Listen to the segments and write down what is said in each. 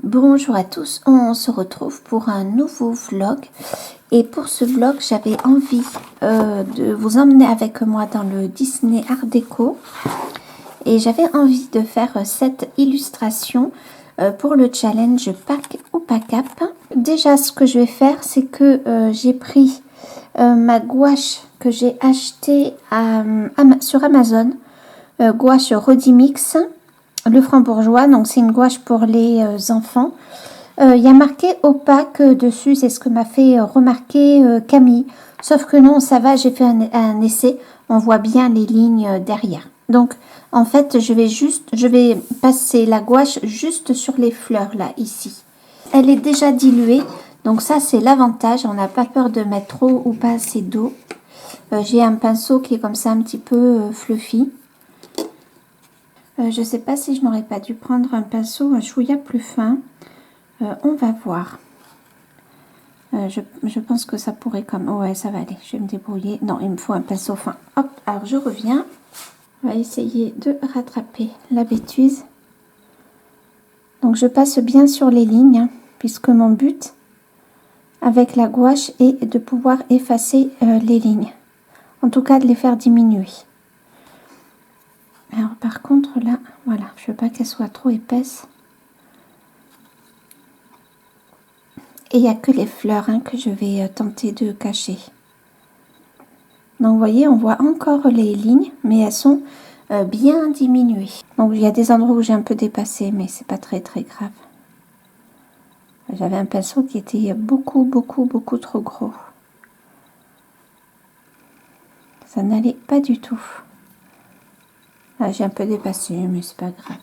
Bonjour à tous, on se retrouve pour un nouveau vlog et pour ce vlog j'avais envie de vous emmener avec moi dans le Disney Art Déco et j'avais envie de faire cette illustration pour le challenge Pack ou Pack Up. Déjà ce que je vais faire c'est que j'ai pris ma gouache que j'ai achetée sur Amazon, gouache Rodimix. Le Franc-Bourgeois, donc c'est une gouache pour les enfants. Il y a marqué opaque dessus, c'est ce que m'a fait remarquer Camille. Sauf que non, ça va, j'ai fait un essai, on voit bien les lignes derrière. Donc, en fait, je vais passer la gouache juste sur les fleurs, là, ici. Elle est déjà diluée, donc ça, c'est l'avantage. On n'a pas peur de mettre trop ou pas assez d'eau. J'ai un pinceau qui est comme ça, un petit peu fluffy. Je ne sais pas si je n'aurais pas dû prendre un pinceau un chouïa plus fin. On va voir. Je pense que ça pourrait comme... Ouais, ça va aller. Je vais me débrouiller. Non, il me faut un pinceau fin. Hop, alors je reviens. On va essayer de rattraper la bêtise. Donc je passe bien sur les lignes, hein, puisque mon but avec la gouache est de pouvoir effacer les lignes. En tout cas, de les faire diminuer. Alors par contre là, voilà, je veux pas qu'elle soit trop épaisse. Et il n'y a que les fleurs que je vais tenter de cacher. Donc vous voyez, on voit encore les lignes, mais elles sont bien diminuées. Donc il y a des endroits où j'ai un peu dépassé, mais c'est pas très grave. J'avais un pinceau qui était beaucoup trop gros. Ça n'allait pas du tout. Là, j'ai un peu dépassé, mais c'est pas grave.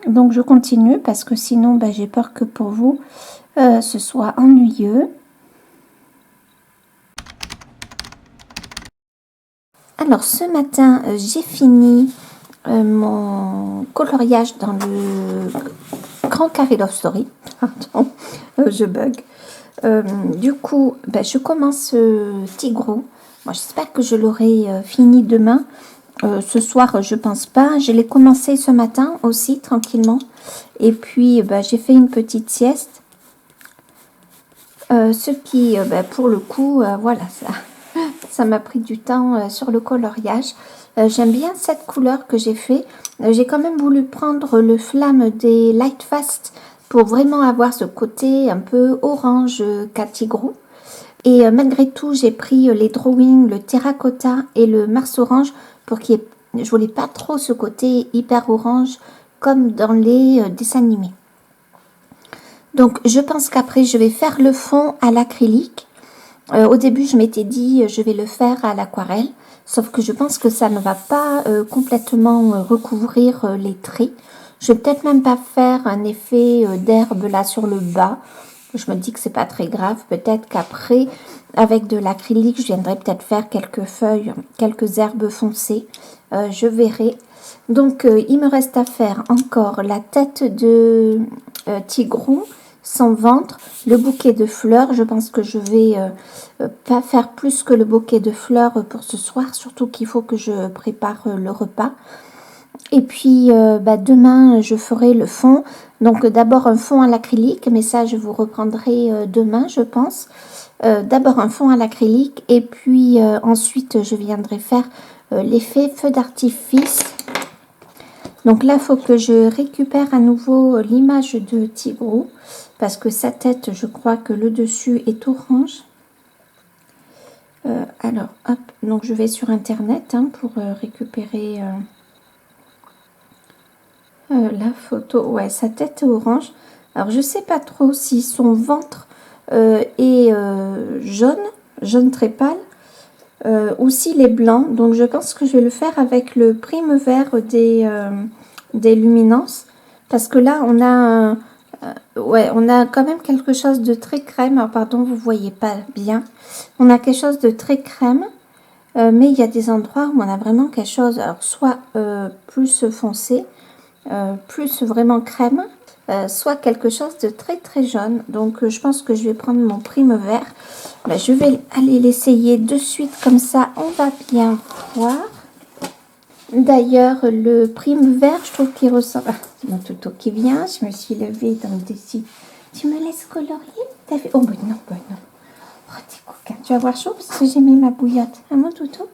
Donc je continue parce que sinon j'ai peur que pour vous ce soit ennuyeux. Alors ce matin j'ai fini mon coloriage dans le Grand Carré Love Story. Pardon, je bug. Du coup je commence Tigrou. Moi j'espère que je l'aurai fini demain. Ce soir, je pense pas. Je l'ai commencé ce matin aussi, tranquillement. Et puis, j'ai fait une petite sieste. Ce qui, pour le coup, voilà, ça m'a pris du temps sur le coloriage. J'aime bien cette couleur que j'ai fait. J'ai quand même voulu prendre le flamme des Light Fast pour vraiment avoir ce côté un peu orange Tigrou. Et malgré tout, j'ai pris les drawings, le terracotta et le Mars orange pour qu'il y ait, je voulais pas trop ce côté hyper orange comme dans les dessins animés. Donc je pense qu'après je vais faire le fond à l'acrylique. Au début je m'étais dit je vais le faire à l'aquarelle, sauf que je pense que ça ne va pas complètement recouvrir les traits. Je vais peut-être même pas faire un effet d'herbe là sur le bas. Je me dis que c'est pas très grave. Peut-être qu'après, avec de l'acrylique, je viendrai peut-être faire quelques feuilles, quelques herbes foncées. Je verrai. Donc, il me reste à faire encore la tête de Tigrou, son ventre, le bouquet de fleurs. Je pense que je vais pas faire plus que le bouquet de fleurs pour ce soir. Surtout qu'il faut que je prépare le repas. Et puis demain je ferai le fond, donc d'abord un fond à l'acrylique, mais ça je vous reprendrai demain je pense. D'abord un fond à l'acrylique et puis ensuite je viendrai faire l'effet feu d'artifice. Donc là il faut que je récupère à nouveau l'image de Tigrou parce que sa tête, je crois que le dessus est orange. Alors hop, donc je vais sur internet pour récupérer la photo. Ouais, sa tête est orange. Alors je sais pas trop si son ventre est jaune très pâle, ou s'il est blanc. Donc je pense que je vais le faire avec le prime vert des luminances, parce que là on a ouais, on a quand même quelque chose de très crème. Alors pardon, vous voyez pas bien. On a quelque chose de très crème, mais il y a des endroits où on a vraiment quelque chose, alors soit plus foncé, plus vraiment crème, soit quelque chose de très jaune. Donc je pense que je vais prendre mon prime vert. Je vais aller l'essayer de suite, comme ça on va bien voir. D'ailleurs, le prime vert, je trouve qu'il ressemble... Ah, c'est mon toutou qui vient, je me suis levée dans le dessus. Tu me laisses colorier? T'as fait... Oh, ben non, ben non. Oh, t'es coquin. Tu vas avoir chaud parce que j'ai mis ma bouillotte. Ah, mon toutou?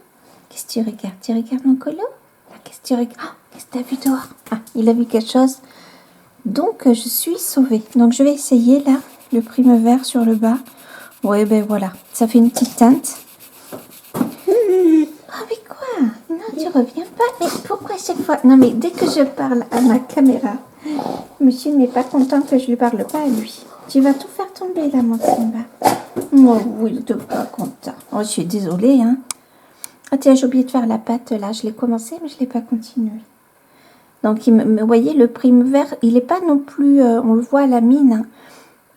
Qu'est-ce que tu regardes? Tu regardes mon colo? Ah, qu'est-ce que tu regardes? Oh, qu'est-ce que tu as vu dehors? Ah, il a vu quelque chose. Donc, je suis sauvée. Donc, je vais essayer, là, le prime vert sur le bas. Ouais, ben voilà. Ça fait une petite teinte. Ah, mais quoi? Non, tu reviens pas. Mais pourquoi à chaque fois? Non, mais dès que je parle à ma caméra, monsieur n'est pas content que je lui parle pas à lui. Tu vas tout faire tomber, là, mon Simba. Oh, oui, il n'est pas content. Oh, je suis désolée, hein. Ah, tiens, j'ai oublié de faire la pâte, là. Je l'ai commencé, mais je ne l'ai pas continué. Donc, vous voyez, le prime vert, il n'est pas non plus... on le voit à la mine, hein.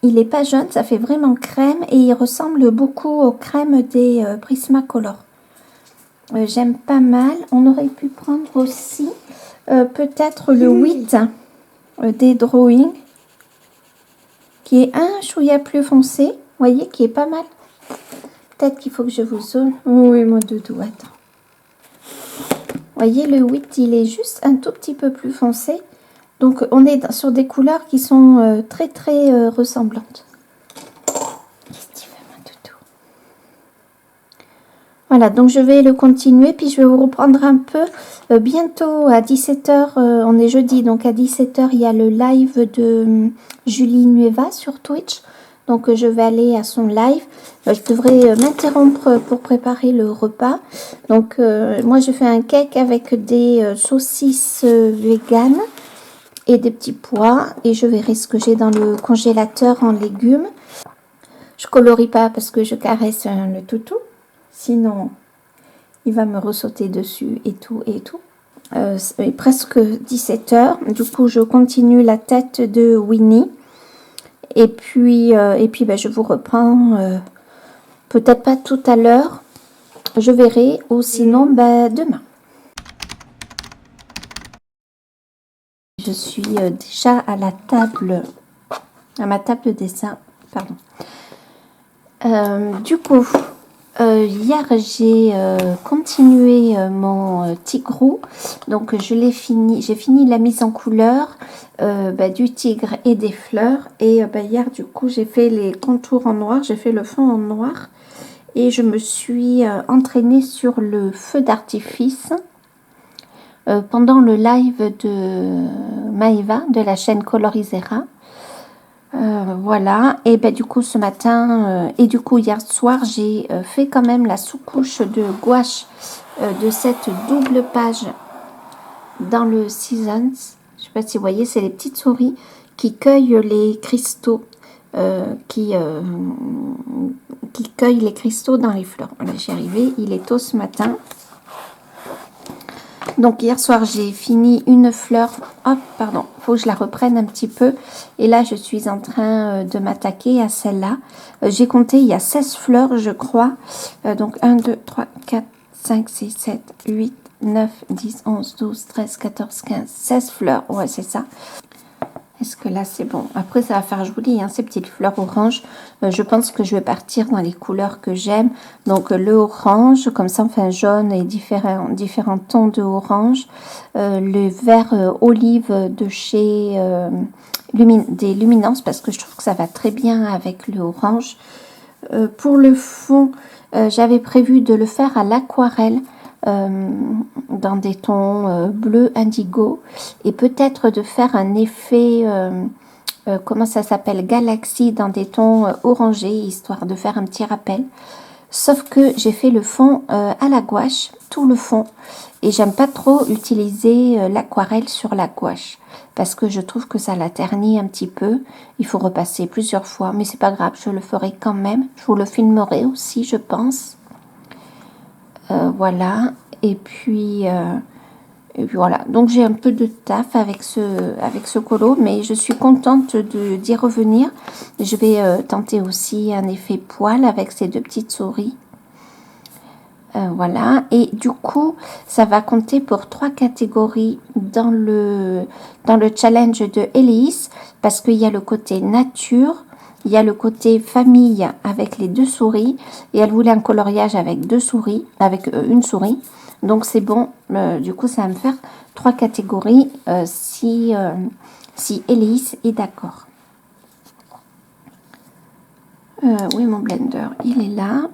Il n'est pas jaune, ça fait vraiment crème. Et il ressemble beaucoup aux crèmes des Prismacolor. J'aime pas mal. On aurait pu prendre aussi peut-être le 8 des Drawing, qui est un chouïa plus foncé. Vous voyez, qui est pas mal. Peut-être qu'il faut que je vous zoome. Oui, mon doudou, attends. Vous voyez, le 8, il est juste un tout petit peu plus foncé. Donc, on est sur des couleurs qui sont très ressemblantes. Qu'est-ce que tu fais, mon doudou? Voilà, donc je vais le continuer, puis je vais vous reprendre un peu. Bientôt, à 17 h, on est jeudi, donc à 17 h, il y a le live de Julie Nueva sur Twitch. Donc, je vais aller à son live. Je devrais m'interrompre pour préparer le repas. Donc, moi, je fais un cake avec des saucisses véganes et des petits pois. Et je verrai ce que j'ai dans le congélateur en légumes. Je colorie pas parce que je caresse le toutou. Sinon, il va me ressauter dessus et tout et tout. C'est presque 17 h. Du coup, je continue la tête de Winnie. Et puis ben, je vous reprends peut-être pas tout à l'heure, je verrai, ou sinon ben, demain. Je suis déjà à la table, à ma table de dessin, pardon. Du coup, hier j'ai continué mon tigrou, donc je l'ai fini, j'ai fini la mise en couleur du tigre et des fleurs, et hier du coup j'ai fait les contours en noir, j'ai fait le fond en noir, et je me suis entraînée sur le feu d'artifice pendant le live de Maëva de la chaîne Colorisera. Voilà, et du coup ce matin et du coup hier soir j'ai fait quand même la sous-couche de gouache de cette double page dans le Seasons. Je sais pas si vous voyez, c'est les petites souris qui cueillent les cristaux, qui cueillent les cristaux dans les fleurs. Voilà, j'y arrivé, il est tôt ce matin. Donc hier soir j'ai fini une fleur, hop pardon, faut que je la reprenne un petit peu, et là je suis en train de m'attaquer à celle-là. J'ai compté, il y a 16 fleurs je crois, donc 1, 2, 3, 4, 5, 6, 7, 8, 9, 10, 11, 12, 13, 14, 15, 16 fleurs, ouais c'est ça. Est-ce que là c'est bon? Après ça va faire joli, hein, ces petites fleurs oranges. Je pense que je vais partir dans les couleurs que j'aime. Donc le orange, comme ça, enfin jaune et différents tons de orange. Le vert olive de chez des Luminances, parce que je trouve que ça va très bien avec le orange. Pour le fond, j'avais prévu de le faire à l'aquarelle. Dans des tons bleu indigo, et peut-être de faire un effet comment ça s'appelle, galaxie, dans des tons orangés, histoire de faire un petit rappel. Sauf que j'ai fait le fond à la gouache, tout le fond, et j'aime pas trop utiliser l'aquarelle sur la gouache parce que je trouve que ça la ternit un petit peu. Il faut repasser plusieurs fois, mais c'est pas grave, je le ferai quand même. Je vous le filmerai aussi, je pense. Voilà, et puis voilà, donc j'ai un peu de taf avec ce colo, mais je suis contente d'y revenir. Je vais tenter aussi un effet poil avec ces deux petites souris. Voilà, et du coup ça va compter pour 3 catégories dans le challenge de Elise, parce qu'il y a le côté nature, il y a le côté famille avec les 2 souris, et elle voulait un coloriage avec 2 souris, avec une souris. Donc c'est bon, du coup ça va me faire 3 catégories si Élise est d'accord. Oui, mon blender, il est là.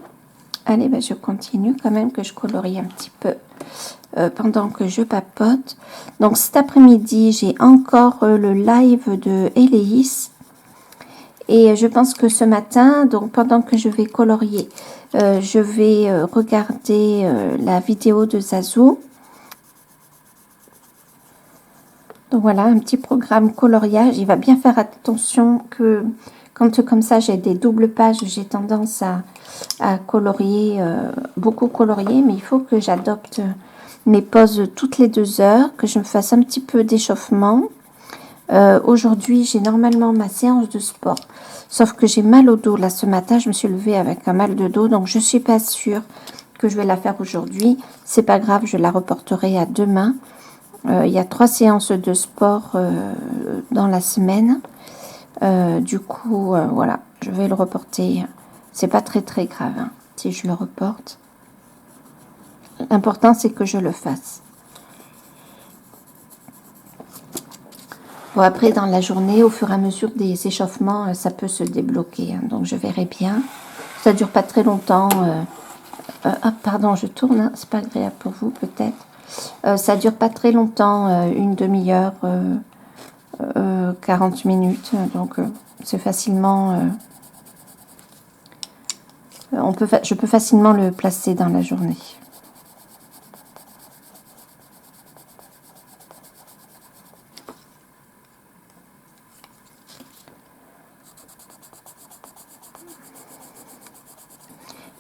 Allez, ben, je continue quand même que je colorie un petit peu pendant que je papote. Donc cet après-midi, j'ai encore le live de Élise. Et je pense que ce matin, donc pendant que je vais colorier, je vais regarder la vidéo de Zazou. Donc voilà, un petit programme coloriage. Il va bien faire attention que quand comme ça j'ai des doubles pages, j'ai tendance à colorier, beaucoup colorier, mais il faut que j'adopte mes pauses toutes les 2 heures, que je me fasse un petit peu d'échauffement. Aujourd'hui, j'ai normalement ma séance de sport, sauf que j'ai mal au dos. Là, ce matin, je me suis levée avec un mal de dos, donc je suis pas sûre que je vais la faire aujourd'hui. C'est pas grave, je la reporterai à demain. Il y a 3 séances de sport dans la semaine. Du coup, voilà, je vais le reporter. C'est pas très très grave hein, si je le reporte. L'important, c'est que je le fasse. Bon, après, dans la journée, au fur et à mesure des échauffements, ça peut se débloquer. Hein, donc, je verrai bien. Ça dure pas très longtemps. Ah, pardon, je tourne. Hein, c'est pas agréable pour vous, peut-être. Ça dure pas très longtemps, une demi-heure, 40 minutes. Donc, c'est facilement... je peux facilement le placer dans la journée.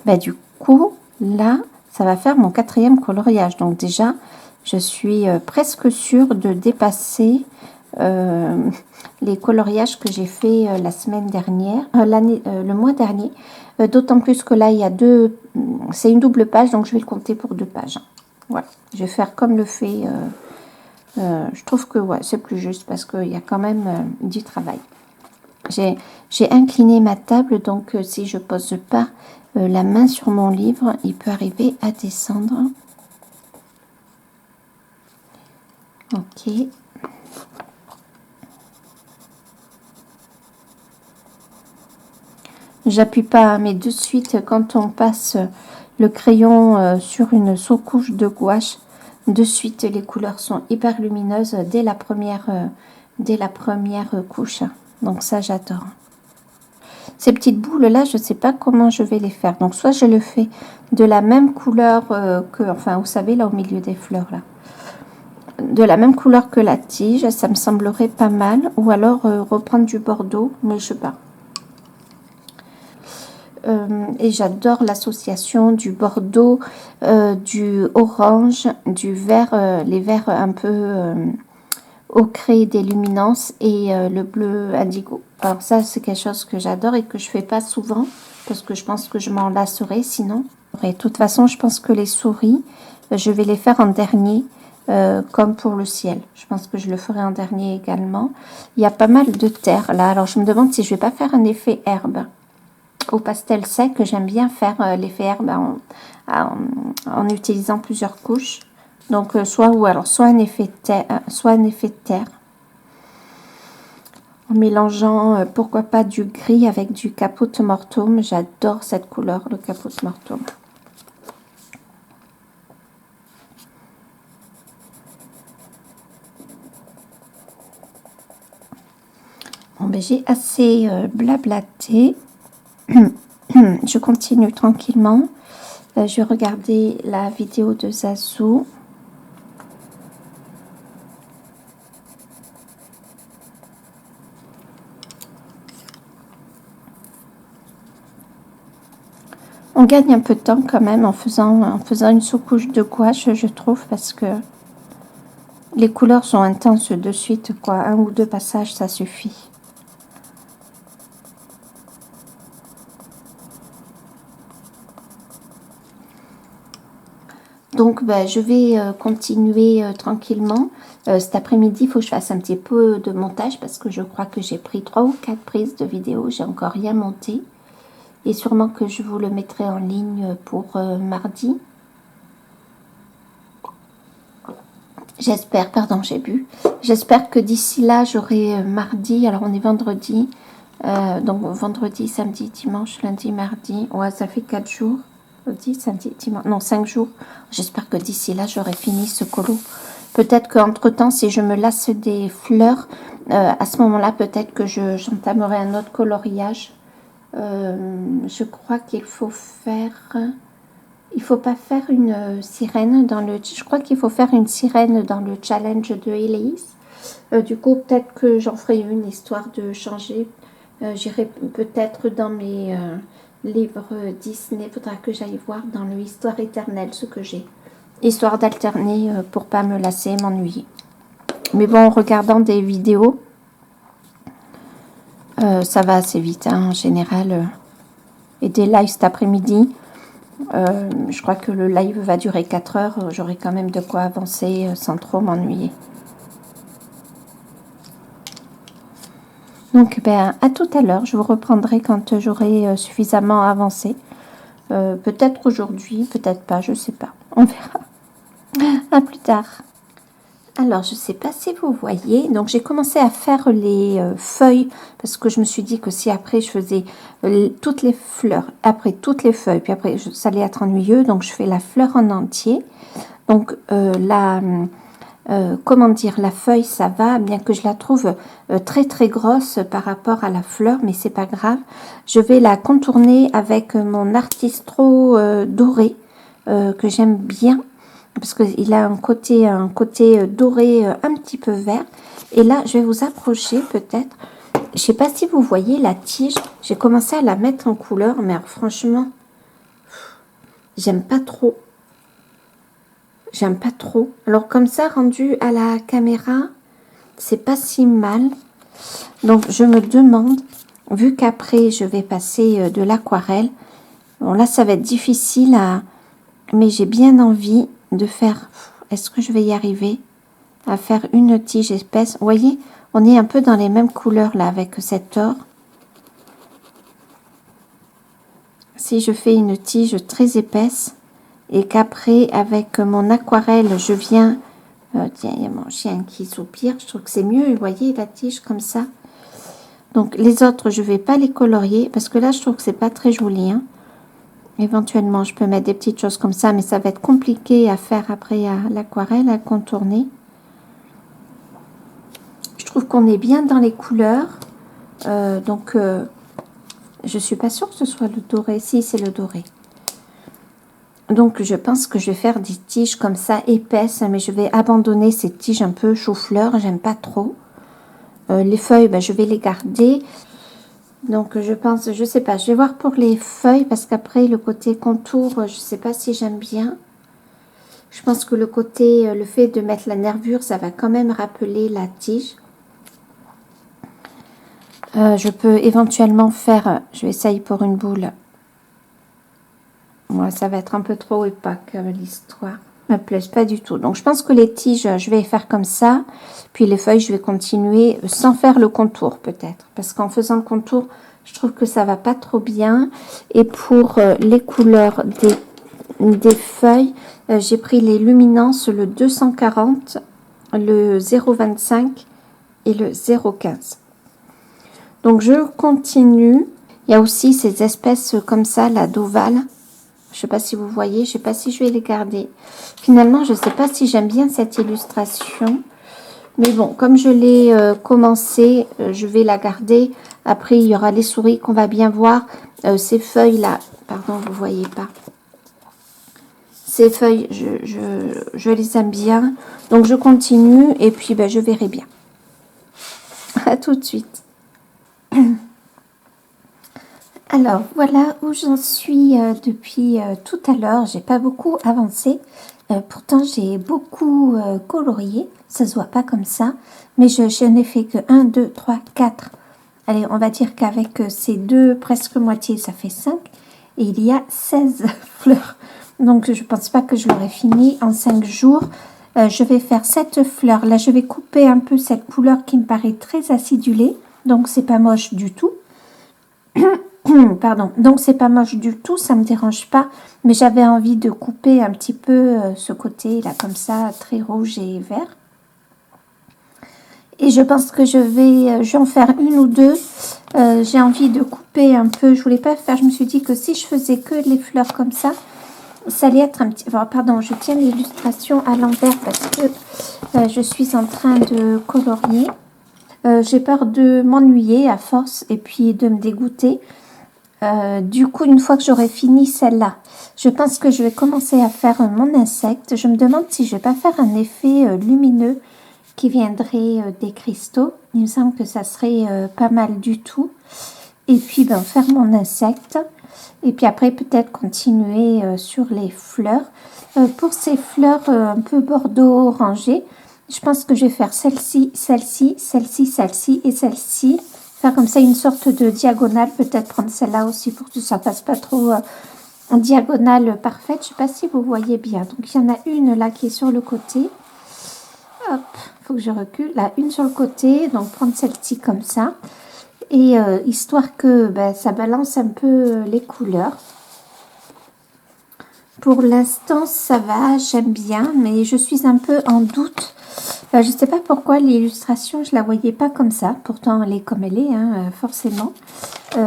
Bah, du coup, là, ça va faire mon 4e coloriage. Donc déjà, je suis presque sûre de dépasser les coloriages que j'ai fait la semaine dernière, le mois dernier. D'autant plus que là, il y a c'est une double page, donc je vais le compter pour 2 pages. Voilà, je vais faire comme le fait. Je trouve que ouais, c'est plus juste parce qu'il y a quand même du travail. J'ai incliné ma table, donc si je pose pas la main sur mon livre, il peut arriver à descendre. Ok. J'appuie pas, mais de suite, quand on passe le crayon sur une sous-couche de gouache, de suite, les couleurs sont hyper lumineuses dès la première couche. Donc ça, j'adore. Ces petites boules là, je ne sais pas comment je vais les faire. Donc soit je le fais de la même couleur enfin vous savez là au milieu des fleurs là, de la même couleur que la tige, ça me semblerait pas mal. Ou alors reprendre du bordeaux, mais je sais pas. Et j'adore l'association du bordeaux, du orange, du vert, les verts un peu ocré des luminances et le bleu indigo. Alors ça, c'est quelque chose que j'adore et que je fais pas souvent parce que je pense que je m'en lasserai sinon. Et de toute façon, je pense que les souris, je vais les faire en dernier comme pour le ciel. Je pense que je le ferai en dernier également. Il y a pas mal de terre là. Alors je me demande si je vais pas faire un effet herbe. Au pastel sec, j'aime bien faire l'effet herbe en utilisant plusieurs couches. Donc soit un effet de terre, en mélangeant pourquoi pas du gris avec du caput mortuum. J'adore cette couleur, le caput mortuum. Bon ben j'ai assez blablaté. Je continue tranquillement. Je vais regarder la vidéo de Zazou. On gagne un peu de temps quand même en faisant une sous-couche de gouache, je trouve, parce que les couleurs sont intenses de suite, quoi. 1 ou 2 passages, ça suffit. Donc, ben, je vais continuer tranquillement. Cet après-midi, il faut que je fasse un petit peu de montage parce que je crois que j'ai pris 3 ou 4 prises de vidéo. J'ai encore rien monté. Et sûrement que je vous le mettrai en ligne pour mardi. J'espère, pardon, j'ai bu. J'espère que d'ici là, j'aurai mardi. Alors, on est vendredi. Donc, vendredi, samedi, dimanche, lundi, mardi. Ouais, ça fait 4 jours. Lundi, samedi, dimanche. Non, 5 jours. J'espère que d'ici là, j'aurai fini ce colo. Peut-être qu'entre-temps, si je me lasse des fleurs, à ce moment-là, peut-être que j'entamerai un autre coloriage. Je crois qu'il faut faire... Il faut pas faire une sirène dans le... Je crois qu'il faut faire une sirène dans le challenge de Elise. Du coup, peut-être que j'en ferai une histoire de changer. J'irai peut-être dans mes livres Disney. Il faudra que j'aille voir dans le Histoire éternelle ce que j'ai. Histoire d'alterner pour pas me lasser, m'ennuyer. Mais bon, en regardant des vidéos, ça va assez vite hein, en général. Et des lives cet après-midi. Je crois que le live va durer 4 heures. J'aurai quand même de quoi avancer sans trop m'ennuyer. Donc, ben, à tout à l'heure. Je vous reprendrai quand j'aurai suffisamment avancé. Peut-être aujourd'hui, peut-être pas, je sais pas. On verra. À plus tard. Alors, je sais pas si vous voyez. Donc, j'ai commencé à faire les feuilles parce que je me suis dit que si après je faisais toutes les fleurs, après toutes les feuilles, puis après ça allait être ennuyeux. Donc, je fais la fleur en entier. Donc, comment dire, la feuille, ça va, bien que je la trouve très très grosse par rapport à la fleur, mais c'est pas grave. Je vais la contourner avec mon Artistro doré que j'aime bien. Parce qu'il a un côté doré un petit peu vert. Et là, je vais vous approcher peut-être. Je sais pas si vous voyez la tige. J'ai commencé à la mettre en couleur. Mais alors, franchement, j'aime pas trop. J'aime pas trop. Alors, comme ça, rendu à la caméra, c'est pas si mal. Donc, je me demande, vu qu'après, je vais passer de l'aquarelle. Bon, là, ça va être difficile à... Mais j'ai bien envie de faire... Est-ce que je vais y arriver à faire une tige épaisse? Vous voyez, on est un peu dans les mêmes couleurs là avec cet or. Si je fais une tige très épaisse et qu'après avec mon aquarelle je viens... tiens, il y a mon chien qui soupire. Je trouve que c'est mieux, vous voyez, la tige comme ça. Donc les autres, je vais pas les colorier parce que là, je trouve que c'est pas très joli. Hein. Éventuellement, je peux mettre des petites choses comme ça, mais ça va être compliqué à faire après à l'aquarelle, à contourner. Je trouve qu'on est bien dans les couleurs. Donc, je suis pas sûre que ce soit le doré. Si, c'est le doré. Donc, je pense que je vais faire des tiges comme ça, épaisses, mais je vais abandonner ces tiges un peu chou-fleur. J'aime pas trop. Les feuilles, ben, je vais les garder. Donc, je pense, je sais pas, je vais voir pour les feuilles parce qu'après, le côté contour, je sais pas si j'aime bien. Je pense que le côté, le fait de mettre la nervure, ça va quand même rappeler la tige. Je peux éventuellement faire, je vais essayer pour une boule. Moi, ça va être un peu trop opaque, l'histoire. Me plaise pas du tout. Donc, je pense que les tiges, je vais faire comme ça. Puis les feuilles, je vais continuer sans faire le contour peut-être. Parce qu'en faisant le contour, je trouve que ça va pas trop bien. Et pour les couleurs des feuilles, j'ai pris les luminances, le 240, le 0,25 et le 0,15. Donc, je continue. Il y a aussi ces espèces comme ça, la d'ovale. Je ne sais pas si vous voyez, je ne sais pas si je vais les garder. Finalement, je ne sais pas si j'aime bien cette illustration. Mais bon, comme je l'ai commencé, je vais la garder. Après, il y aura les souris qu'on va bien voir. Ces feuilles-là, pardon, vous ne voyez pas. Ces feuilles, je les aime bien. Donc, je continue et puis ben, je verrai bien. À tout de suite. Alors, voilà où j'en suis depuis tout à l'heure. J'ai pas beaucoup avancé. Pourtant, j'ai beaucoup colorié. Ça se voit pas comme ça. Mais je n'ai fait que 1, 2, 3, 4. Allez, on va dire qu'avec ces deux presque moitié, ça fait 5. Et il y a 16 fleurs. Donc, je pense pas que je l'aurai fini en 5 jours. Je vais faire cette fleur. Là, je vais couper un peu cette couleur qui me paraît très acidulée. Donc, c'est pas moche du tout. Pardon. Donc, c'est pas moche du tout, ça me dérange pas. Mais j'avais envie de couper un petit peu ce côté, là, comme ça, très rouge et vert. Et je pense que je vais en faire une ou deux. J'ai envie de couper un peu. Je voulais pas faire, je me suis dit que si je faisais que les fleurs comme ça allait être un petit... Enfin, pardon, je tiens l'illustration à l'envers parce que je suis en train de colorier. J'ai peur de m'ennuyer à force et puis de me dégoûter. Du coup, une fois que j'aurai fini celle-là, je pense que je vais commencer à faire mon insecte. Je me demande si je vais pas faire un effet lumineux qui viendrait des cristaux. Il me semble que ça serait pas mal du tout. Et puis, faire mon insecte. Et puis après, peut-être continuer sur les fleurs. Pour ces fleurs un peu bordeaux orangé, je pense que je vais faire celle-ci, celle-ci, celle-ci, celle-ci et celle-ci. Faire comme ça une sorte de diagonale. Peut-être prendre celle-là aussi pour que ça passe pas trop en diagonale parfaite. Je sais pas si vous voyez bien. Donc, il y en a une là qui est sur le côté. Hop, faut que je recule. Là, une sur le côté. Donc, prendre celle-ci comme ça. Et histoire que ça balance un peu les couleurs. Pour l'instant, ça va, j'aime bien, mais je suis un peu en doute. Je ne sais pas pourquoi l'illustration, je la voyais pas comme ça. Pourtant, elle est comme elle est, hein, forcément.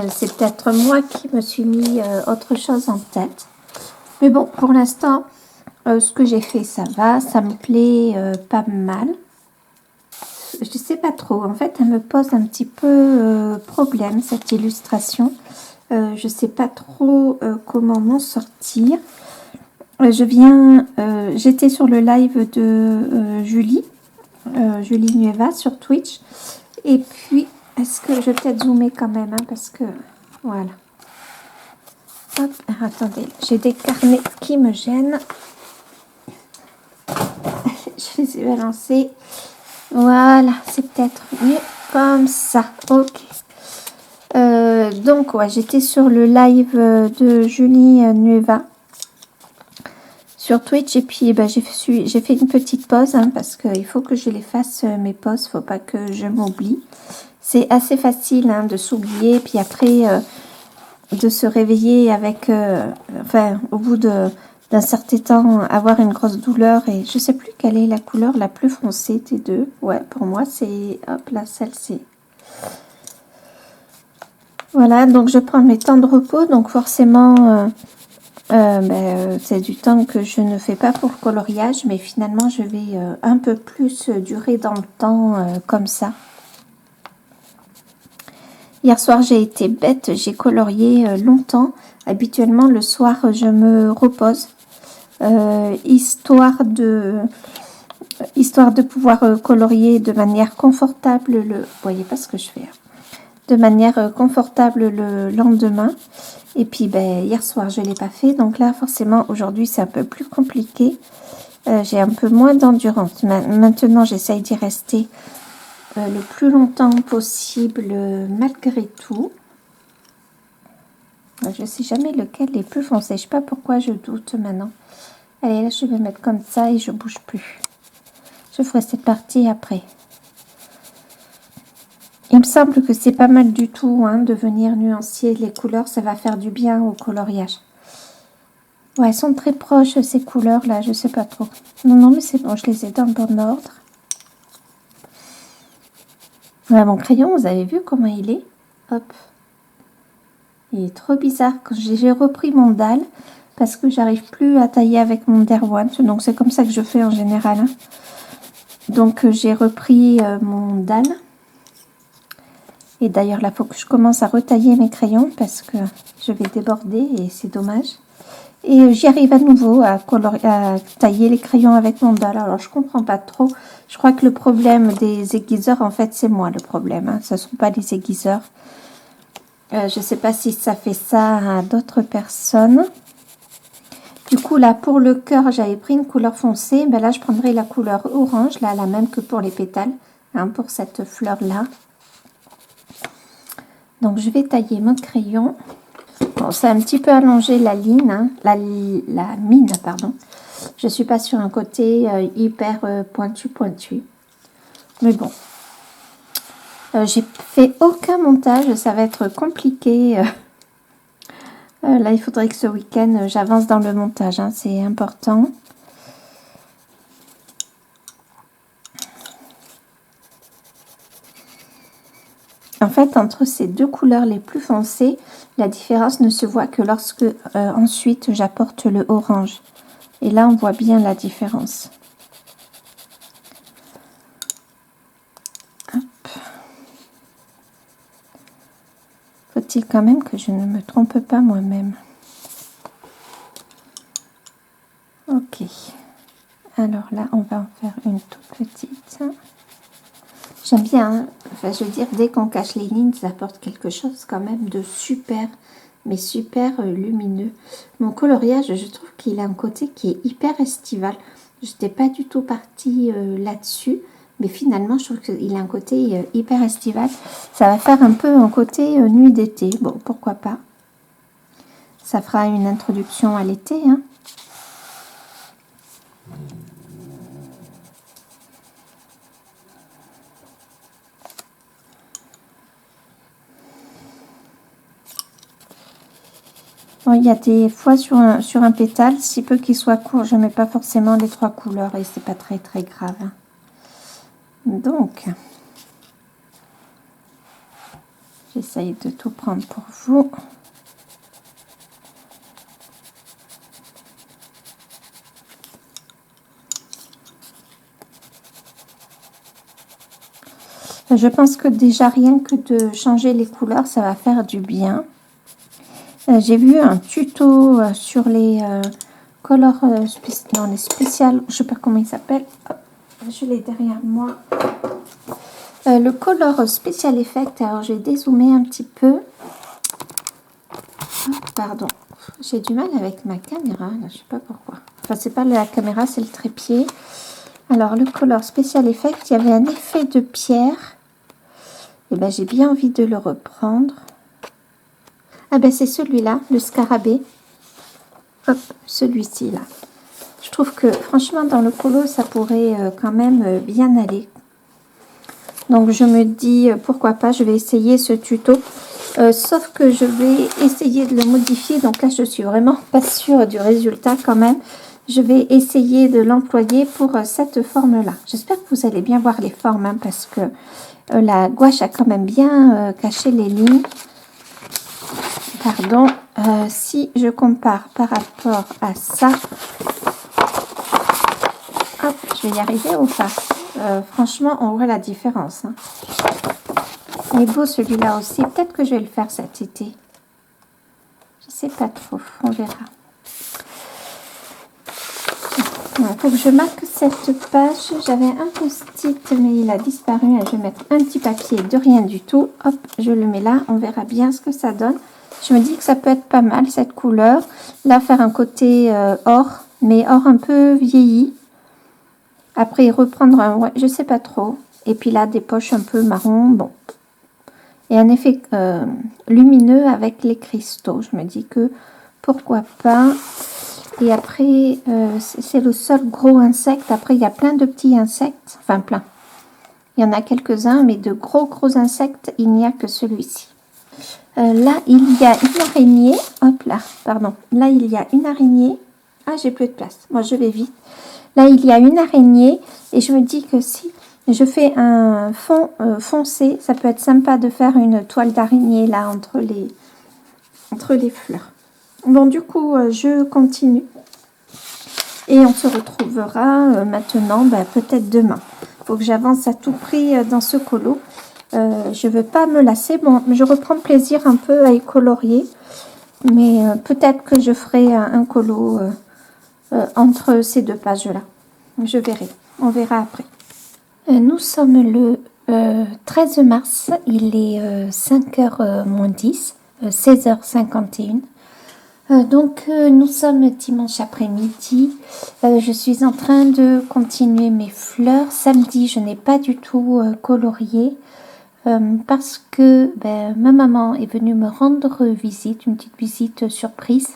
C'est peut-être moi qui me suis mis autre chose en tête. Mais bon, pour l'instant, ce que j'ai fait, ça va. Ça me plaît pas mal. Je ne sais pas trop. En fait, elle me pose un petit peu problème, cette illustration. Je ne sais pas trop comment m'en sortir. J'étais sur le live de Julie Nueva sur Twitch. Et puis, est-ce que je vais peut-être zoomer quand même, hein, parce que, voilà. Hop, attendez, j'ai des carnets qui me gênent. Je les ai balancés. Voilà, c'est peut-être mieux comme ça. Ok. Donc, ouais, j'étais sur le live de Julie Nueva sur Twitch et puis j'ai fait une petite pause hein, parce qu'il faut que je les fasse mes pauses, faut pas que je m'oublie. C'est assez facile hein, de s'oublier puis après de se réveiller avec, au bout d'un certain temps, avoir une grosse douleur et je sais plus quelle est la couleur la plus foncée des deux. Ouais, pour moi c'est, hop là, celle-ci. Voilà, donc je prends mes temps de repos, donc forcément... c'est du temps que je ne fais pas pour le coloriage, mais finalement je vais un peu plus durer dans le temps comme ça. Hier soir j'ai été bête, j'ai colorié longtemps. Habituellement le soir je me repose, histoire de pouvoir colorier de manière confortable. Vous voyez pas ce que je fais hein. De manière confortable le lendemain. Et puis, hier soir, je ne l'ai pas fait. Donc là, forcément, aujourd'hui, c'est un peu plus compliqué. J'ai un peu moins d'endurance. Maintenant, j'essaye d'y rester le plus longtemps possible, malgré tout. Je ne sais jamais lequel est plus foncé. Je ne sais pas pourquoi je doute maintenant. Allez, là, je vais mettre comme ça et je ne bouge plus. Je ferai cette partie après. Il me semble que c'est pas mal du tout hein, de venir nuancer les couleurs. Ça va faire du bien au coloriage. Ouais, elles sont très proches ces couleurs-là. Je sais pas trop. Non, mais c'est bon. Je les ai dans le bon ordre. Ouais, mon crayon, vous avez vu comment il est? Hop. Il est trop bizarre. Quand j'ai repris mon dalle, parce que j'arrive plus à tailler avec mon Derwent. Donc, c'est comme ça que je fais en général. Hein. Donc, j'ai repris mon dalle. Et d'ailleurs, là, il faut que je commence à retailler mes crayons parce que je vais déborder et c'est dommage. Et j'y arrive à nouveau à tailler les crayons avec mon dalle. Alors, je comprends pas trop. Je crois que le problème des aiguiseurs, en fait, c'est moi le problème. Hein. Ce ne sont pas les aiguiseurs. Je ne sais pas si ça fait ça à d'autres personnes. Du coup, là, pour le cœur, j'avais pris une couleur foncée. Ben là, je prendrai la couleur orange, là, la même que pour les pétales, hein, pour cette fleur-là. Donc, je vais tailler mon crayon. Bon, c'est un petit peu allongé la ligne, hein, la mine, pardon. Je ne suis pas sur un côté hyper pointu. Mais bon. J'ai fait aucun montage, ça va être compliqué Là, il faudrait que ce week-end, j'avance dans le montage, hein, c'est important. En fait, entre ces deux couleurs les plus foncées, la différence ne se voit que lorsque ensuite j'apporte le orange. Et là, on voit bien la différence. Faut-il quand même que je ne me trompe pas moi-même. Ok. Alors là, on va en faire une toute petite. J'aime bien, hein. Enfin, je veux dire, dès qu'on cache les lignes, ça apporte quelque chose quand même de super, mais super lumineux. Mon coloriage, je trouve qu'il a un côté qui est hyper estival. Je n'étais pas du tout partie là-dessus, mais finalement, je trouve qu'il a un côté hyper estival. Ça va faire un peu un côté nuit d'été. Bon, pourquoi pas. Ça fera une introduction à l'été, hein. Bon, il y a des fois sur un pétale, si peu qu'il soit court, je ne mets pas forcément les 3 couleurs et c'est pas très très grave. Donc, j'essaye de tout prendre pour vous. Je pense que déjà rien que de changer les couleurs, ça va faire du bien. J'ai vu un tuto sur les colors les spéciales, je sais pas comment il s'appelle. Je l'ai derrière moi. Le color Special Effect, alors j'ai dézoomé un petit peu. Pardon, j'ai du mal avec ma caméra, là, je sais pas pourquoi. Enfin, c'est pas la caméra, c'est le trépied. Alors, le color Special Effect, il y avait un effet de pierre. Et ben, j'ai bien envie de le reprendre. Ah ben, c'est celui-là, le scarabée. Hop, celui-ci, là. Je trouve que, franchement, dans le colo, ça pourrait quand même bien aller. Donc, je me dis, pourquoi pas, je vais essayer ce tuto. Sauf que je vais essayer de le modifier. Donc là, je suis vraiment pas sûre du résultat quand même. Je vais essayer de l'employer pour cette forme-là. J'espère que vous allez bien voir les formes, hein, parce que la gouache a quand même bien caché les lignes. Pardon. Si je compare par rapport à ça, hop, je vais y arriver ou pas. Franchement, on voit la différence, hein. Il est beau celui-là aussi. Peut-être que je vais le faire cet été. Je sais pas trop. On verra. Il faut que je marque cette page. J'avais un post-it, mais il a disparu. Je vais mettre un petit papier de rien du tout. Hop, je le mets là. On verra bien ce que ça donne. Je me dis que ça peut être pas mal, cette couleur. Là, faire un côté or, mais or un peu vieilli. Après, reprendre un... Ouais, je sais pas trop. Et puis là, des poches un peu marron. Bon. Et un effet lumineux avec les cristaux. Je me dis que pourquoi pas. Et après, c'est le seul gros insecte. Après, il y a plein de petits insectes. Enfin, plein. Il y en a quelques-uns, mais de gros insectes, il n'y a que celui-ci. Là, il y a une araignée. Hop là, pardon. Là, il y a une araignée. Ah, j'ai plus de place. Moi, je vais vite. Là, il y a une araignée. Et je me dis que si je fais un fond foncé, ça peut être sympa de faire une toile d'araignée là entre les fleurs. Bon, du coup, je continue. Et on se retrouvera maintenant, peut-être demain. Il faut que j'avance à tout prix dans ce colo. Je ne veux pas me lasser. Bon, je reprends plaisir un peu à y colorier. Mais peut-être que je ferai un colo entre ces deux pages-là. Je verrai. On verra après. Nous sommes le 13 mars. Il est 5h moins 10. 16h51. Donc, nous sommes dimanche après-midi. Je suis en train de continuer mes fleurs. Samedi, je n'ai pas du tout colorié parce que ma maman est venue me rendre visite, une petite visite surprise.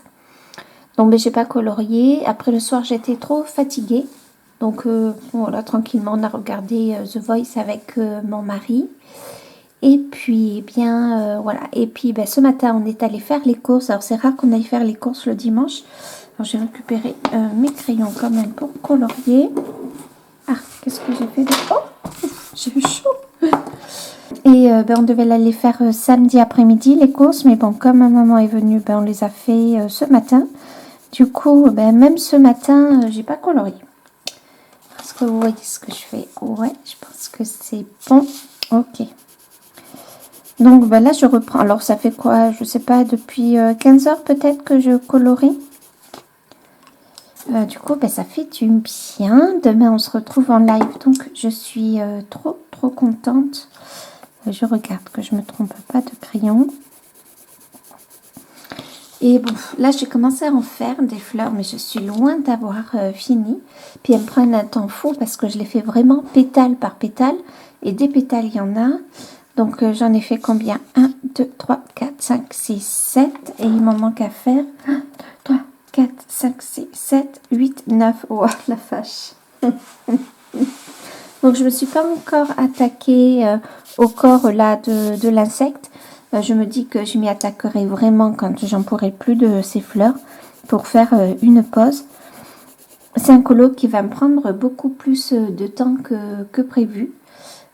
Donc, j'ai pas colorié. Après le soir, j'étais trop fatiguée. Donc, voilà, tranquillement, on a regardé The Voice avec mon mari. Et puis, eh bien, voilà. Et puis, ben, ce matin, on est allé faire les courses. Alors, c'est rare qu'on aille faire les courses le dimanche. Alors, j'ai récupéré mes crayons quand même pour colorier. Ah, qu'est-ce que j'ai fait de... Oh, j'ai eu chaud. Et ben, on devait aller faire samedi après-midi les courses. Mais bon, comme ma maman est venue, ben, on les a fait ce matin. Du coup, ben, même ce matin, j'ai pas colorié. Est-ce que vous voyez ce que je fais? Ouais, je pense que c'est bon. Ok. Donc ben là, je reprends. Alors, ça fait quoi? Je sais pas, depuis 15 heures peut-être que je colorie. Du coup, ben, ça fait du bien. Demain, on se retrouve en live. Donc, je suis trop contente. Je regarde que je me trompe pas de crayon. Et bon, là, j'ai commencé à en faire des fleurs, mais je suis loin d'avoir fini. Puis, elles me prennent un temps fou parce que je les fais vraiment pétale par pétale. Et des pétales, il y en a. Donc, j'en ai fait combien? 1, 2, 3, 4, 5, 6, 7. Et il m'en manque à faire 1, 2, 3, 4, 5, 6, 7, 8, 9. Oh, la vache. Donc, je ne me suis pas encore attaquée au corps là de l'insecte. Je me dis que je m'y attaquerai vraiment quand j'en pourrai plus de ces fleurs pour faire une pause. C'est un colo qui va me prendre beaucoup plus de temps que prévu,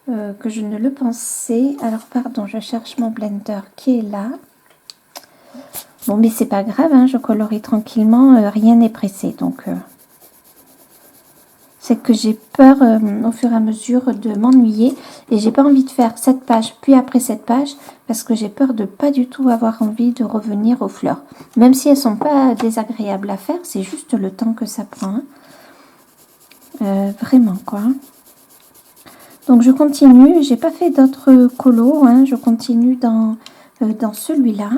que je ne le pensais. Alors, pardon, je cherche mon blender qui est là. Bon, mais c'est pas grave, hein, je colorie tranquillement, rien n'est pressé. Donc, c'est que j'ai peur au fur et à mesure de m'ennuyer et j'ai pas envie de faire cette page puis après cette page parce que j'ai peur de pas du tout avoir envie de revenir aux fleurs. Même si elles sont pas désagréables à faire, c'est juste le temps que ça prend. Hein. Vraiment quoi. Donc je continue, j'ai pas fait d'autres colos, hein, je continue dans celui-là.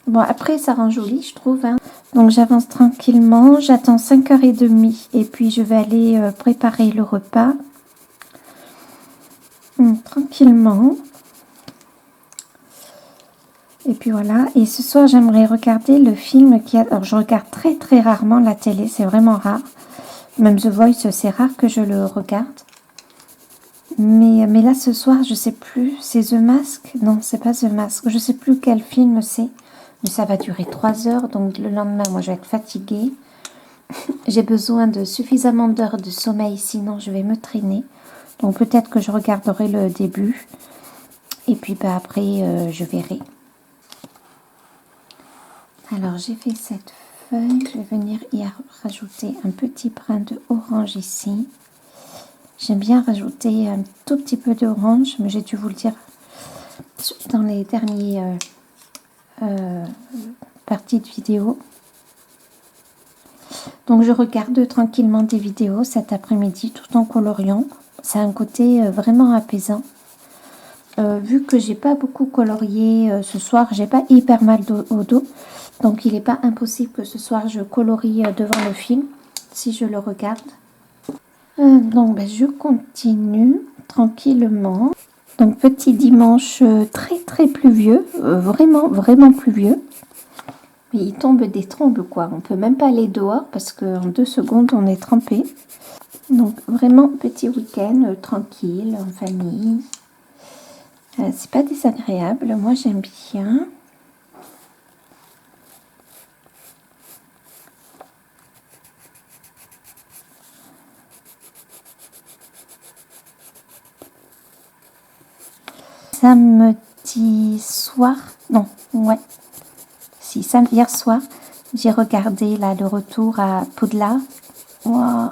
Bon, après, ça rend joli, je trouve. Hein. Donc, j'avance tranquillement. J'attends 5h30 et puis je vais aller préparer le repas. Tranquillement. Et puis voilà. Et ce soir, j'aimerais regarder le film qui a... Alors, je regarde très, très rarement la télé. C'est vraiment rare. Même The Voice, c'est rare que je le regarde. Mais là, ce soir, je sais plus. C'est The Mask? Non, c'est pas The Mask. Je sais plus quel film c'est. Mais ça va durer 3 heures, donc le lendemain, moi, je vais être fatiguée. J'ai besoin de suffisamment d'heures de sommeil, sinon je vais me traîner. Donc peut-être que je regarderai le début. Et puis bah, après, je verrai. Alors, j'ai fait cette feuille. Je vais venir y rajouter un petit brin de orange ici. J'aime bien rajouter un tout petit peu d'orange, mais j'ai dû vous le dire dans les derniers... partie de vidéo. Donc je regarde tranquillement des vidéos cet après-midi tout en coloriant. C'est un côté vraiment apaisant. Vu que j'ai pas beaucoup colorié ce soir, j'ai pas hyper mal au dos. Donc il n'est pas impossible que ce soir je colorie devant le film si je le regarde. Donc ben, je continue tranquillement. Donc petit dimanche très très pluvieux, vraiment pluvieux. Mais il tombe des trombes quoi, on peut même pas aller dehors parce qu'en 2 secondes on est trempé. Donc vraiment petit week-end tranquille en famille. C'est pas désagréable, moi j'aime bien. Samedi soir, non, ouais. Si, hier soir, j'ai regardé là le retour à Poudlard. Wow.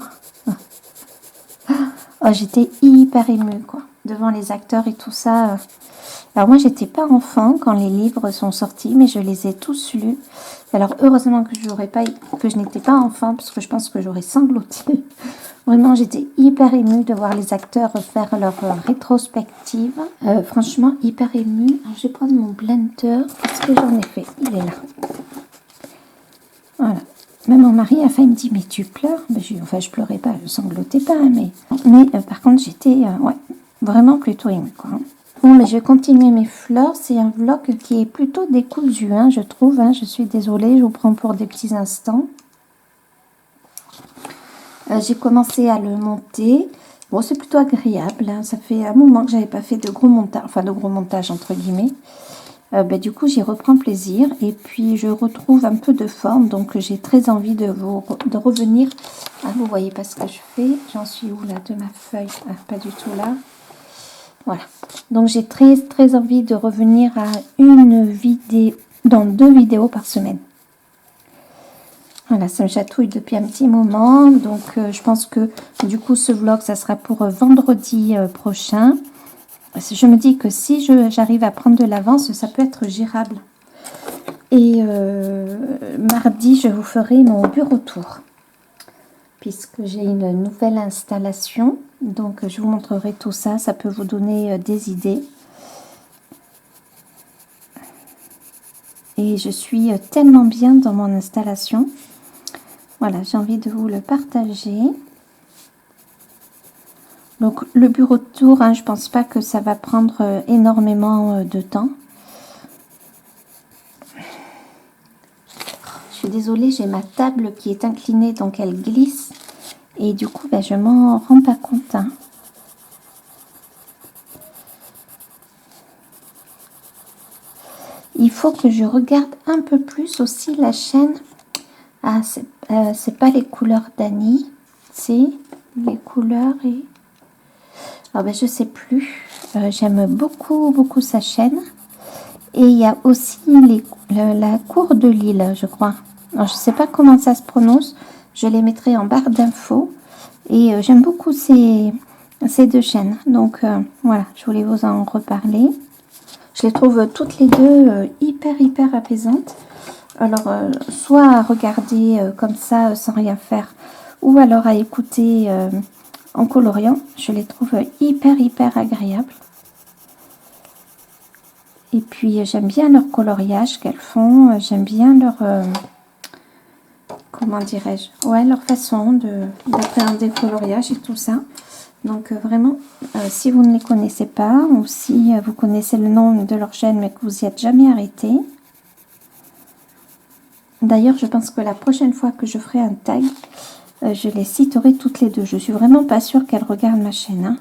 Oh, j'étais hyper émue quoi, devant les acteurs et tout ça. Alors moi, j'étais pas enfant quand les livres sont sortis, mais je les ai tous lus. Alors heureusement que je n'étais pas enfant, parce que je pense que j'aurais sangloté. Vraiment, j'étais hyper émue de voir les acteurs faire leur rétrospective. Franchement, hyper émue. Alors, je vais prendre mon blender. Qu'est-ce que j'en ai fait? Il est là. Voilà. Même mon mari a fait, il me dit, mais tu pleures? Enfin, je pleurais pas, je sanglotais pas. Mais par contre, j'étais ouais, vraiment plutôt émue, quoi. Bon, mais je vais continuer mes fleurs. C'est un vlog qui est plutôt décousu, hein, je trouve. Hein. Je suis désolée, je vous prends pour des petits instants. J'ai commencé à le monter. Bon, c'est plutôt agréable, hein. Ça fait un moment que j'avais pas fait de gros montage, enfin de gros montage entre guillemets. Du coup, j'y reprends plaisir et puis je retrouve un peu de forme. Donc, j'ai très envie de revenir. Ah, vous voyez pas ce que je fais. J'en suis où là de ma feuille? Ah, pas du tout là. Voilà. Donc, j'ai très envie de revenir à une vidéo, dans 2 vidéos par semaine. Voilà, ça me chatouille depuis un petit moment. Donc, je pense que du coup, ce vlog, ça sera pour vendredi prochain. Je me dis que si j'arrive à prendre de l'avance, ça peut être gérable. Et mardi, je vous ferai mon bureau tour. Puisque j'ai une nouvelle installation. Donc, je vous montrerai tout ça. Ça peut vous donner des idées. Et je suis tellement bien dans mon installation. Voilà, j'ai envie de vous le partager. Donc, le bureau de tour, hein, je pense pas que ça va prendre énormément de temps. Je suis désolée, j'ai ma table qui est inclinée, donc elle glisse. Et du coup, je m'en rends pas compte. Hein. Il faut que je regarde un peu plus aussi la chaîne. Ah, c'est pas les couleurs d'Annie. C'est les couleurs et... Ah je sais plus. J'aime beaucoup sa chaîne. Et il y a aussi la cour de Lille, je crois. Alors, je sais pas comment ça se prononce. Je les mettrai en barre d'infos. Et j'aime beaucoup ces 2 chaînes. Donc, voilà, je voulais vous en reparler. Je les trouve toutes les deux hyper apaisantes. Alors, soit à regarder comme ça, sans rien faire, ou alors à écouter en coloriant. Je les trouve hyper agréables. Et puis, j'aime bien leur coloriage qu'elles font. J'aime bien leur... comment dirais-je? Ouais, leur façon d'appréhender le coloriage et tout ça. Donc, vraiment, si vous ne les connaissez pas, ou si vous connaissez le nom de leur chaîne, mais que vous n'y êtes jamais arrêté. D'ailleurs, je pense que la prochaine fois que je ferai un tag, je les citerai toutes les deux. Je suis vraiment pas sûre qu'elles regardent ma chaîne. Hein.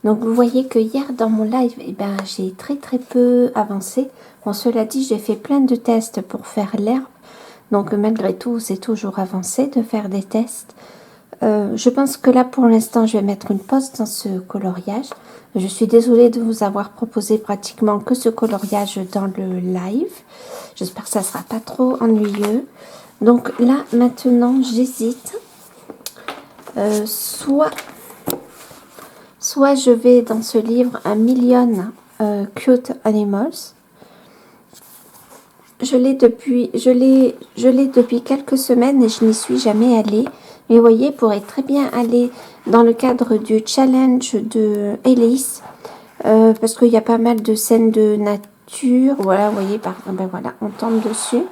Donc, vous voyez que hier, dans mon live, j'ai très peu avancé. Bon, cela dit, j'ai fait plein de tests pour faire l'herbe. Donc, malgré tout, c'est toujours avancé de faire des tests. Je pense que là, pour l'instant, je vais mettre une pause dans ce coloriage. Je suis désolée de vous avoir proposé pratiquement que ce coloriage dans le live. J'espère que ça ne sera pas trop ennuyeux. Donc là, maintenant, j'hésite. Soit je vais dans ce livre un million cute animals. Je l'ai depuis quelques semaines et je n'y suis jamais allée. Mais vous voyez, pourrait très bien aller dans le cadre du challenge de Elise. Parce qu'il y a pas mal de scènes de nature. Voilà, vous voyez, voilà, on tombe dessus.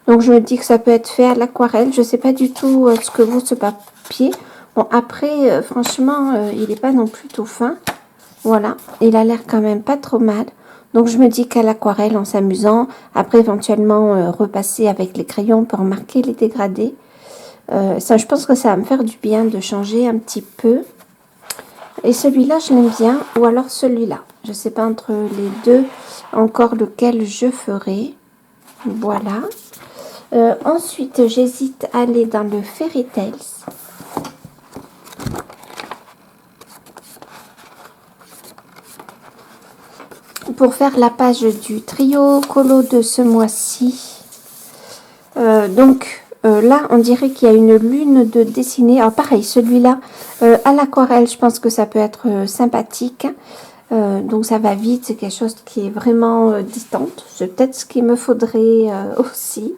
Donc, je me dis que ça peut être fait à l'aquarelle. Je ne sais pas du tout ce que vaut ce papier. Bon, après, franchement, il n'est pas non plus tout fin. Voilà, il a l'air quand même pas trop mal. Donc, je me dis qu'à l'aquarelle, en s'amusant, après, éventuellement, repasser avec les crayons pour marquer les dégradés. Ça, je pense que ça va me faire du bien de changer un petit peu. Et celui-là, je l'aime bien. Ou alors celui-là. Je ne sais pas entre les deux encore lequel je ferai. Voilà. Ensuite, j'hésite à aller dans le Fairy Tales. Pour faire la page du trio colo de ce mois-ci. Là, on dirait qu'il y a une lune de dessinée. Alors pareil, celui-là, à l'aquarelle, je pense que ça peut être sympathique. Donc ça va vite, c'est quelque chose qui est vraiment distante. C'est peut-être ce qu'il me faudrait aussi.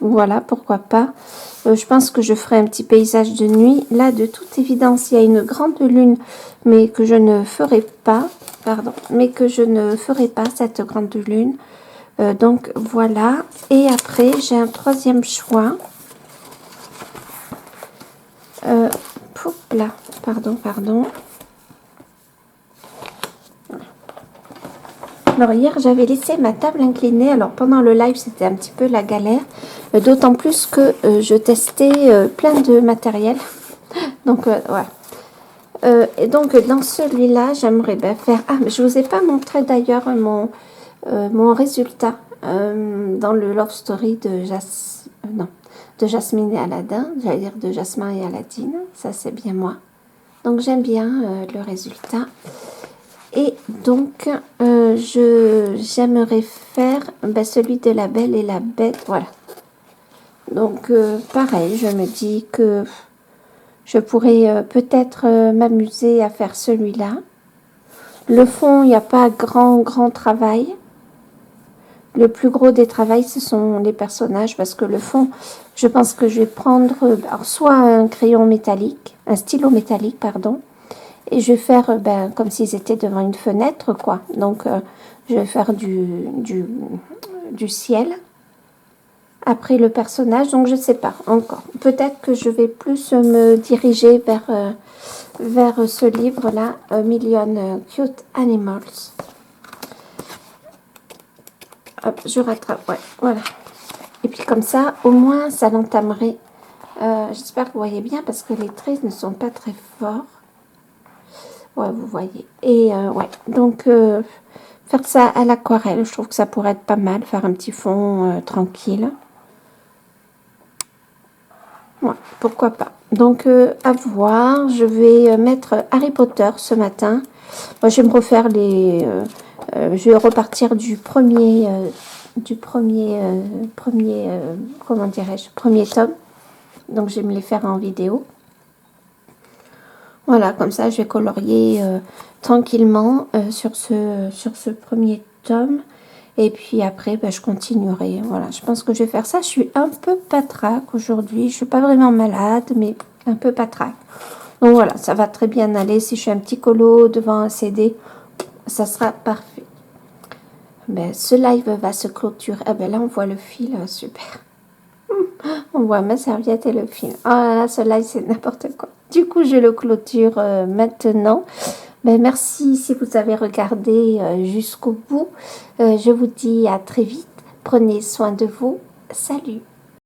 Voilà, pourquoi pas. Je pense que je ferai un petit paysage de nuit. Là, de toute évidence, il y a une grande lune, mais que je ne ferai pas. Pardon, mais que je ne ferai pas cette grande lune. Donc voilà. Et après, j'ai un troisième choix. Là, pardon. Alors hier, j'avais laissé ma table inclinée. Alors pendant le live, c'était un petit peu la galère. D'autant plus que je testais plein de matériel. Donc voilà. Et donc dans celui-là, j'aimerais bien faire... Ah, mais je vous ai pas montré d'ailleurs mon résultat dans le Love Story de non, de Jasmine et Aladdin. J'allais dire de Jasmin et Aladine. Ça, c'est bien moi. Donc j'aime bien le résultat. Et donc, j'aimerais faire celui de la Belle et la Bête. Voilà. Donc, pareil, je me dis que je pourrais peut-être m'amuser à faire celui-là. Le fond, il n'y a pas grand travail. Le plus gros des travaux, ce sont les personnages, parce que le fond, je pense que je vais prendre alors, soit un crayon métallique, un stylo métallique, pardon, et je vais faire comme s'ils étaient devant une fenêtre, quoi. Donc, je vais faire du ciel. Après le personnage, donc je sais pas encore. Peut-être que je vais plus me diriger vers ce livre-là, A Million Cute Animals. Hop, je rattrape, ouais, voilà. Et puis comme ça, au moins, ça l'entamerait. J'espère que vous voyez bien, parce que les traits ne sont pas très forts. Ouais, vous voyez. Et ouais, donc faire ça à l'aquarelle, je trouve que ça pourrait être pas mal, faire un petit fond tranquille. Ouais, pourquoi pas. Donc à voir, je vais mettre Harry Potter ce matin. Moi, je vais me refaire je vais repartir du premier comment dirais-je, premier tome. Donc je vais me les faire en vidéo. Voilà, comme ça, je vais colorier tranquillement sur ce premier tome. Et puis après, je continuerai. Voilà, je pense que je vais faire ça. Je suis un peu patraque aujourd'hui. Je ne suis pas vraiment malade, mais un peu patraque. Donc voilà, ça va très bien aller. Si je fais un petit colo devant un CD, ça sera parfait. Ce live va se clôturer. Ah là, on voit le fil. Super. On voit ma serviette et le fil. Oh là là, ce live, c'est n'importe quoi. Du coup, je le clôture maintenant. Merci si vous avez regardé jusqu'au bout. Je vous dis à très vite. Prenez soin de vous. Salut.